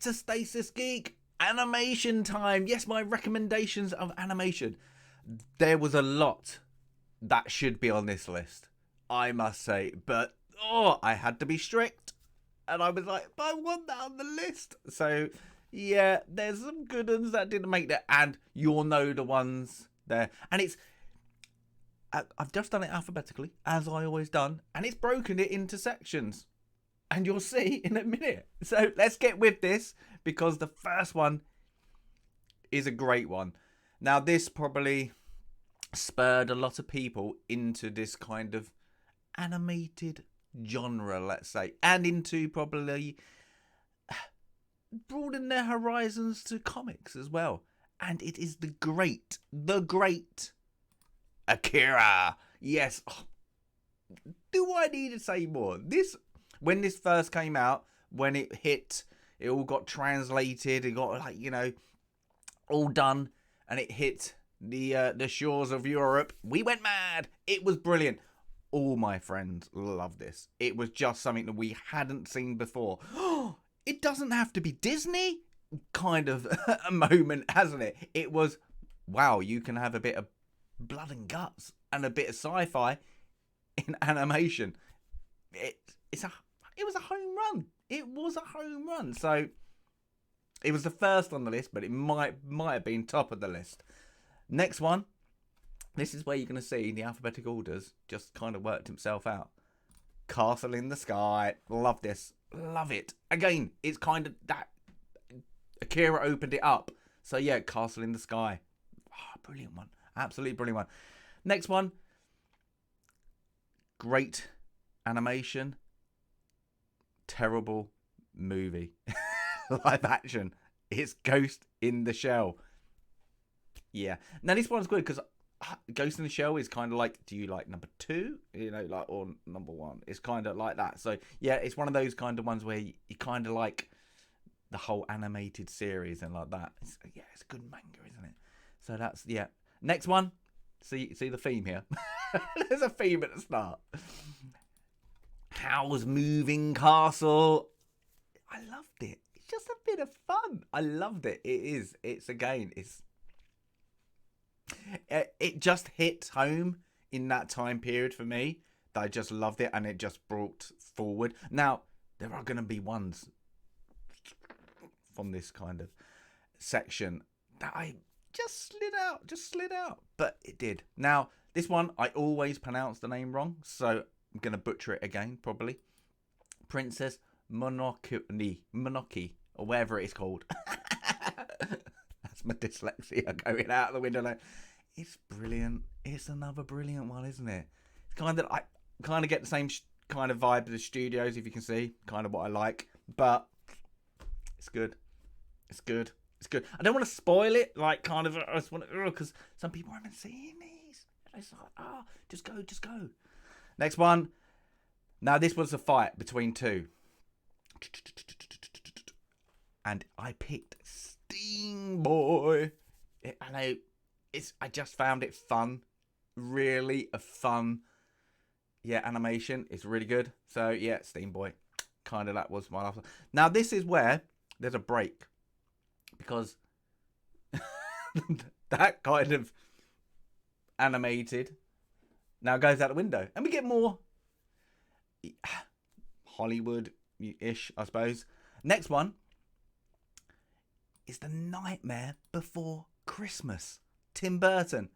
to Stasis Geek. Animation time. Yes, my recommendations of animation. There was a lot that should be on this list, I must say. But, I had to be strict. And I was like, but I want that on the list. So, yeah, there's some good ones that didn't make that. And you'll know the ones there. And I've just done it alphabetically, as I always done. And it's broken it into sections. And you'll see in a minute. So let's get with this, because the first one is a great one. Now, this probably spurred a lot of people into this kind of animated genre, let's say, and into probably broaden their horizons to comics as well. And it is the great Akira. Yes. Do I need to say more? When this first came out, when it hit, it all got translated. It got all done, and it hit the shores of Europe. We went mad. It was brilliant. All my friends loved this. It was just something that we hadn't seen before. It doesn't have to be Disney kind of a moment, hasn't it? It was, wow, you can have a bit of blood and guts and a bit of sci-fi in animation. It was a home run. It was a home run. So it was the first on the list, but it might have been top of the list. Next one. This is where you're going to see the alphabetic orders just kind of worked himself out. Castle in the Sky. Love this. Love it. Again, it's kind of that. Akira opened it up. So yeah, Castle in the Sky. Oh, brilliant one. Absolutely brilliant one. Next one. Great animation. Terrible movie. Live action. It's Ghost in the Shell. Yeah. Now this one's good because Ghost in the Shell is kind of like, do you like number 2? Or number 1? It's kind of like that. So yeah, it's one of those kind of ones where you kind of like the whole animated series and like that. It's a good manga, isn't it? So that's, yeah. Next one. See the theme here. There's a theme at the start. Howl's Moving Castle. I loved it. It's just a bit of fun. I loved it. It just hit home in that time period for me that I just loved it, and it just brought forward. Now, there are going to be ones from this kind of section that I just slid out, but it did. Now, this one, I always pronounce the name wrong, so I'm going to butcher it again, probably. Princess Mononoke, or whatever it is called. That's my dyslexia going out of the window now. It's brilliant. It's another brilliant one, isn't it? It's I kind of get the same kind of vibe of the studios, if you can see, kind of what I like, but it's good. It's good. It's good. I don't want to spoil it, like kind of, I just want to, because some people haven't seen these. It's like, just go. Next one. Now this was a fight between two, and I picked Steam Boy. I just found it fun, really a fun, animation. It's really good. So yeah, Steam Boy, kind of that was my last one. Now this is where there's a break, because that kind of animated now goes out the window, and we get more Hollywood-ish, I suppose. Next one is The Nightmare Before Christmas. Tim Burton.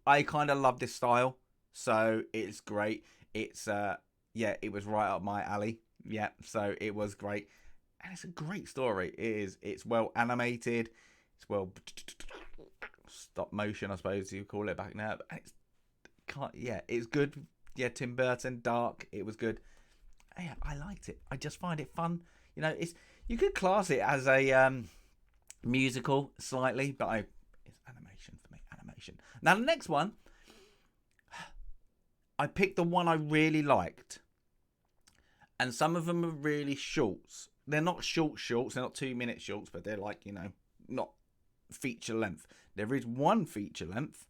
I kind of love this style, so it's great. It's it was right up my alley. Yeah, so it was great, and it's a great story. It is. It's well animated. It's well stop motion, I suppose you call it back now. But it's good. Yeah, Tim Burton, dark. It was good. Yeah, I liked it. I just find it fun. You could class it as a musical slightly, but it's animation for me. Animation. Now the next one, I picked the one I really liked, and some of them are really shorts. They're not shorts. They're not 2-minute shorts, but they're like not feature length. There is one feature length,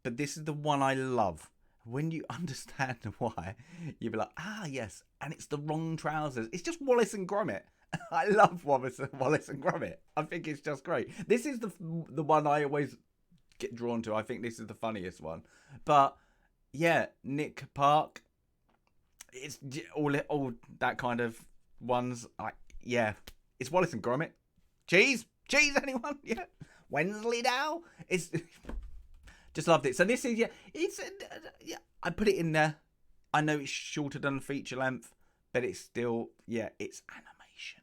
but this is the one I love. When you understand why, you'll be like, yes, and it's The Wrong Trousers. It's just Wallace and Gromit. I love Wallace and Gromit. I think it's just great. This is the one I always get drawn to. I think this is the funniest one. But yeah, Nick Park. It's all that kind of ones. Yeah, it's Wallace and Gromit. Cheese, anyone? Yeah, Wensleydale. It's just loved it. So this is yeah. I put it in there. I know it's shorter than feature length, but it's still it's animation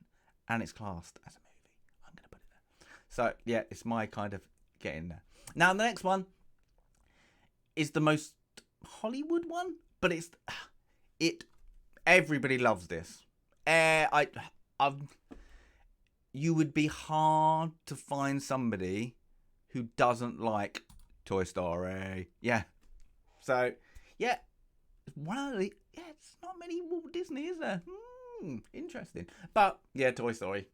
and it's classed as a movie. I'm gonna put it there. So yeah, it's my kind of get in there. Now the next one is the most Hollywood one, but everybody loves this. You would be hard to find somebody who doesn't like Toy Story. Yeah. So yeah, it's not many Walt Disney, is there? Interesting. But yeah, Toy Story.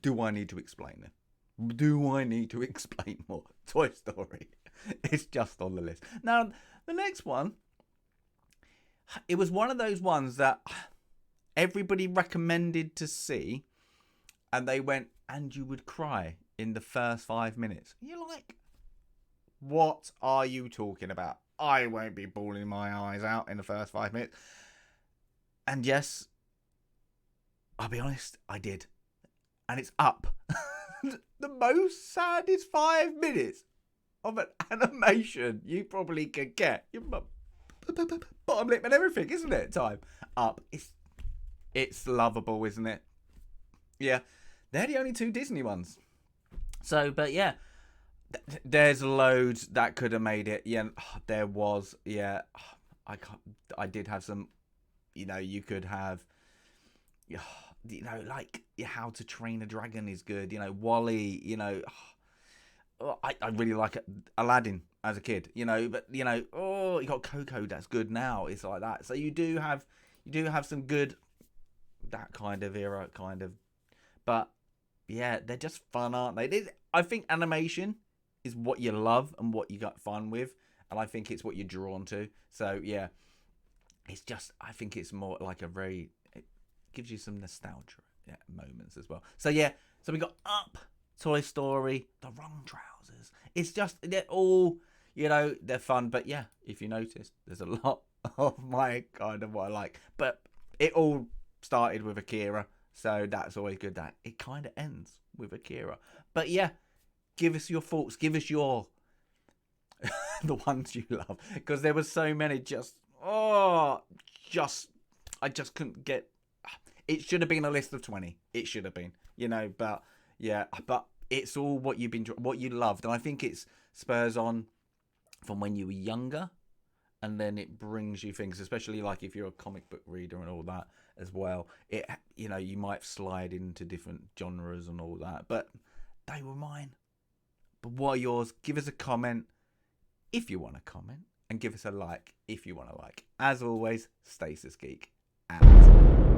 Do I need to explain it? Do I need to explain more? Toy Story. It's just on the list. Now, the next one, it was one of those ones that everybody recommended to see, and they went, and you would cry in the first 5 minutes. You're like, what are you talking about? I won't be bawling my eyes out in the first 5 minutes. And yes, I'll be honest, I did. And it's Up. The most saddest 5 minutes of an animation you probably could get. Your bottom lip and everything, isn't it? Time. Up. It's lovable, isn't it? Yeah. They're the only two Disney ones. So, but yeah. There's loads that could have made it. Yeah, there was. Yeah. I did have some, you could have, like How to Train a Dragon is good. Wall-E, I really like Aladdin as a kid, but you got Coco, that's good now. It's like that. So you do have some good, that kind of era kind of, but yeah, they're just fun, aren't they? I think animation is what you love and what you got fun with, and I think it's what you're drawn to. So yeah, it's just, I think it's more like it gives you some nostalgia moments as well. So yeah, so we got Up, Toy Story, The Wrong Trousers. It's just, they're all, they're fun. But yeah, if you notice, there's a lot of my kind of what I like. But it all started with Akira, so that's always good that it kind of ends with Akira. But yeah, give us your thoughts. Give us your the ones you love, because there were so many. I just couldn't get. It should have been a list of 20. It should have been, But yeah, but it's all what you loved, and I think it's spurs on from when you were younger, and then it brings you things, especially like if you're a comic book reader and all that as well. It you might slide into different genres and all that, but they were mine. But what are yours? Give us a comment if you want to comment, and give us a like if you want to like. As always, Stasis Geek out.